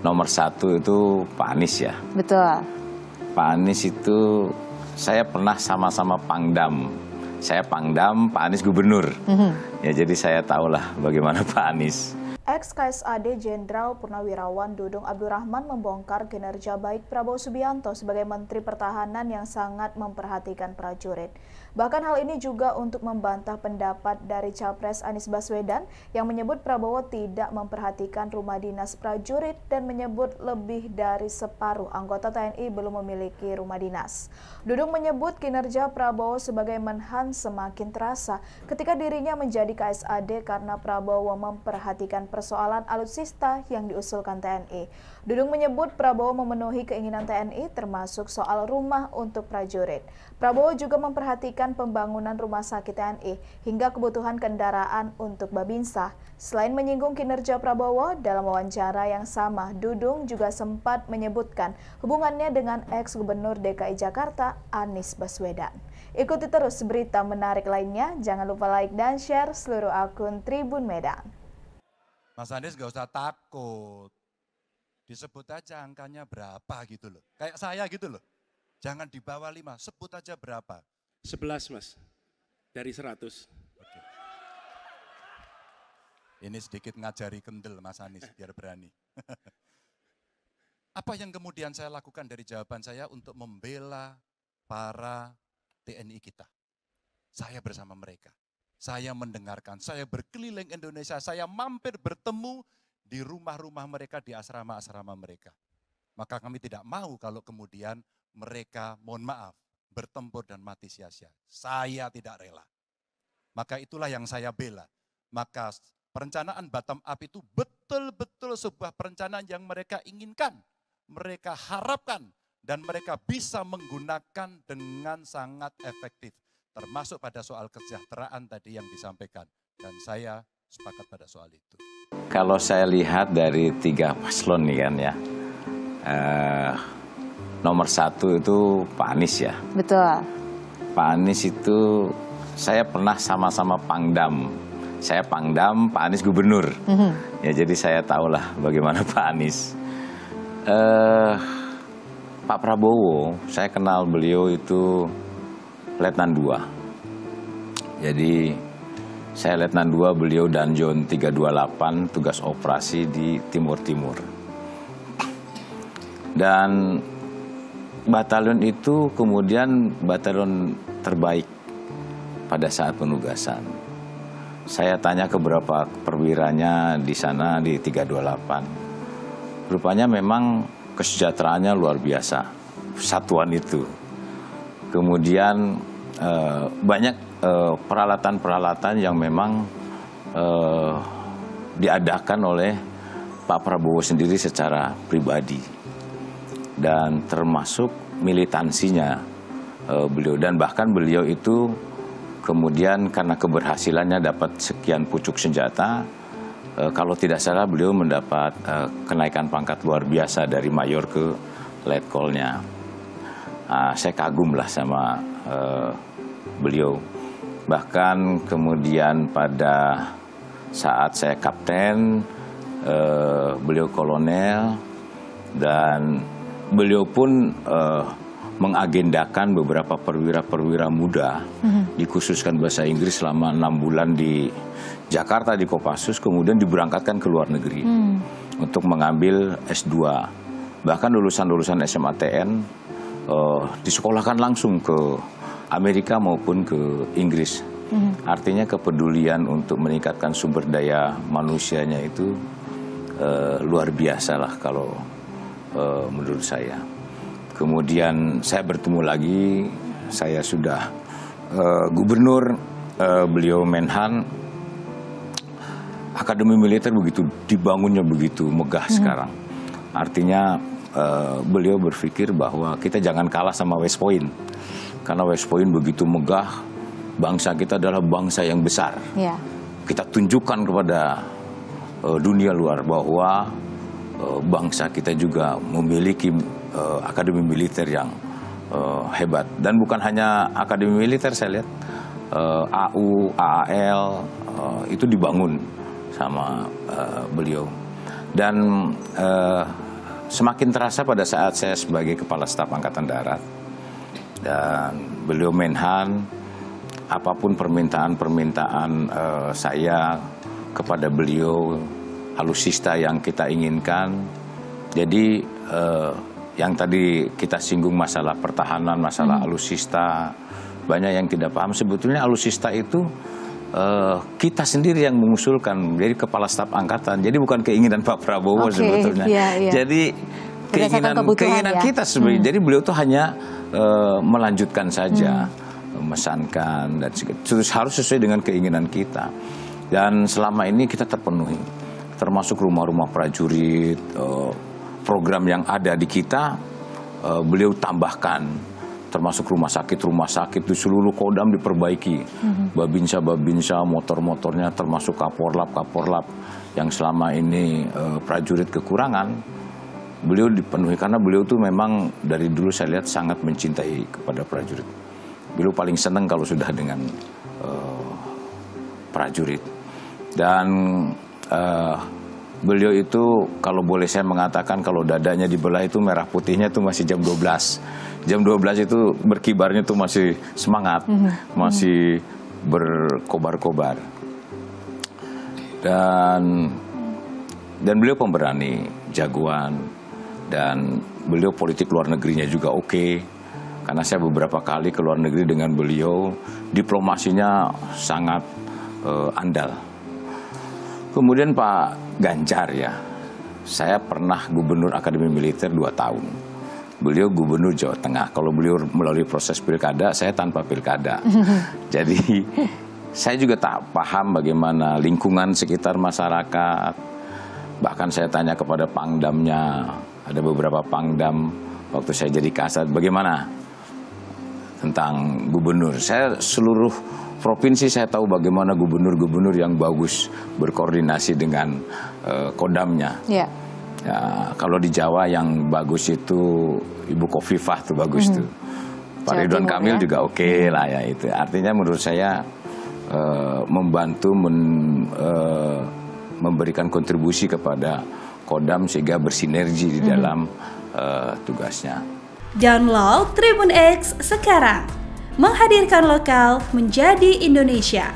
nomor satu itu Pak Anies ya. Betul. Pak Anies itu saya pernah sama-sama Pangdam. Saya Pangdam, Pak Anies gubernur. Ya jadi saya tahulah bagaimana Pak Anies. Ex-KSAD Jenderal Purnawirawan Dudung Abdurrahman membongkar kinerja baik Prabowo Subianto sebagai Menteri Pertahanan yang sangat memperhatikan prajurit. Bahkan hal ini juga untuk membantah pendapat dari Capres Anies Baswedan yang menyebut Prabowo tidak memperhatikan rumah dinas prajurit dan menyebut lebih dari separuh anggota TNI belum memiliki rumah dinas. Dudung menyebut kinerja Prabowo sebagai Menhan semakin terasa ketika dirinya menjadi KSAD karena Prabowo memperhatikan persoalan alutsista yang diusulkan TNI. Dudung menyebut Prabowo memenuhi keinginan TNI termasuk soal rumah untuk prajurit. Prabowo juga memperhatikan pembangunan rumah sakit TNI hingga kebutuhan kendaraan untuk Babinsa. Selain menyinggung kinerja Prabowo, dalam wawancara yang sama, Dudung juga sempat menyebutkan hubungannya dengan ex-gubernur DKI Jakarta, Anies Baswedan. Ikuti terus berita menarik lainnya, jangan lupa like dan share seluruh akun Tribun Medan. Mas Anies gak usah takut, disebut aja angkanya berapa gitu loh. Kayak saya gitu loh, jangan di bawah 5, sebut aja berapa. 11 Mas, dari 100. Oke. Ini sedikit ngajari kendel Mas Anies biar berani. Apa yang kemudian saya lakukan dari jawaban saya untuk membela para TNI kita? Saya bersama mereka. Saya mendengarkan, saya berkeliling Indonesia, saya mampir bertemu di rumah-rumah mereka, di asrama-asrama mereka. Maka kami tidak mau kalau kemudian mereka, mohon maaf, bertempur dan mati sia-sia. Saya tidak rela. Maka itulah yang saya bela. Maka perencanaan bottom up itu betul-betul sebuah perencanaan yang mereka inginkan, mereka harapkan, dan mereka bisa menggunakan dengan sangat efektif. Termasuk pada soal kesejahteraan tadi yang disampaikan. Dan saya sepakat pada soal itu. Kalau saya lihat dari 3 paslon nih kan ya, nomor satu itu Pak Anies ya. Betul. Pak Anies itu saya pernah sama-sama Pangdam. Saya Pangdam, Pak Anies gubernur. Ya jadi saya tahulah bagaimana Pak Anies. Pak Prabowo, saya kenal beliau itu Letnan 2. Jadi saya Letnan 2, beliau Danjon 328, tugas operasi di Timur Timur. Dan batalion itu kemudian batalion terbaik pada saat penugasan. Saya tanya ke beberapa perwiranya di sana di 328. Rupanya memang kesejahteraannya luar biasa, satuan itu. Kemudian banyak peralatan-peralatan yang memang diadakan oleh Pak Prabowo sendiri secara pribadi. Dan termasuk militansinya beliau. Dan bahkan beliau itu kemudian karena keberhasilannya dapat sekian pucuk senjata, kalau tidak salah beliau mendapat kenaikan pangkat luar biasa dari mayor ke letkolnya. Saya kagum lah sama beliau. Bahkan kemudian pada saat saya kapten, beliau kolonel, dan beliau pun mengagendakan beberapa perwira-perwira muda, dikhususkan bahasa Inggris selama 6 bulan di Jakarta di Kopassus, kemudian diberangkatkan ke luar negeri untuk mengambil S2. Bahkan lulusan-lulusan SMATN disekolahkan langsung ke Amerika maupun ke Inggris. Artinya kepedulian untuk meningkatkan sumber daya manusianya itu luar biasa lah kalau menurut saya. Kemudian saya bertemu lagi, saya sudah gubernur, beliau Menhan. Akademi militer begitu dibangunnya begitu megah sekarang. Artinya beliau berpikir bahwa kita jangan kalah sama West Point. Karena West Point begitu megah, bangsa kita adalah bangsa yang besar. Kita tunjukkan kepada dunia luar bahwa bangsa kita juga memiliki akademi militer yang hebat. Dan bukan hanya akademi militer, saya lihat AU, AAL itu dibangun sama beliau. Dan semakin terasa pada saat saya sebagai Kepala Staf Angkatan Darat dan beliau Menhan, apapun permintaan saya kepada beliau, alutsista yang kita inginkan. Jadi yang tadi kita singgung masalah pertahanan, masalah alutsista, banyak yang tidak paham. Sebetulnya alutsista itu kita sendiri yang mengusulkan jadi Kepala Staf Angkatan. Jadi bukan keinginan Pak Prabowo sebetulnya. Iya. Jadi keinginan kita sebenarnya. Jadi beliau tuh hanya melanjutkan saja, memesankan dan terus harus sesuai dengan keinginan kita. Dan selama ini kita terpenuhi, termasuk rumah-rumah prajurit, program yang ada di kita, beliau tambahkan, termasuk rumah sakit di seluruh Kodam diperbaiki, babinsa, motor-motornya, termasuk Kaporlap yang selama ini prajurit kekurangan, beliau dipenuhi karena beliau tuh memang dari dulu saya lihat sangat mencintai kepada prajurit. Beliau paling senang kalau sudah dengan prajurit. Dan beliau itu kalau boleh saya mengatakan kalau dadanya dibelah itu merah putihnya itu masih jam 12. Jam 12 itu berkibarnya itu masih semangat, masih berkobar-kobar. Dan beliau pemberani, jagoan, dan beliau politik luar negerinya juga oke. Karena saya beberapa kali ke luar negeri dengan beliau, diplomasinya sangat andal. Kemudian Pak Ganjar ya, saya pernah Gubernur Akademi Militer 2 tahun. Beliau Gubernur Jawa Tengah. Kalau beliau melalui proses pilkada, saya tanpa pilkada. Jadi saya juga tak paham bagaimana lingkungan sekitar masyarakat. Bahkan saya tanya kepada pangdamnya, ada beberapa pangdam waktu saya jadi kasat, bagaimana tentang gubernur. Saya seluruh provinsi saya tahu bagaimana gubernur-gubernur yang bagus berkoordinasi dengan kodamnya. Ya, kalau di Jawa yang bagus itu Ibu Khofifah tuh bagus tuh. Pak Ridwan Kamil juga oke lah ya itu. Artinya menurut saya membantu memberikan kontribusi kepada Kodam sehingga bersinergi di dalam tugasnya. Download Tribun X sekarang. Menghadirkan lokal menjadi Indonesia.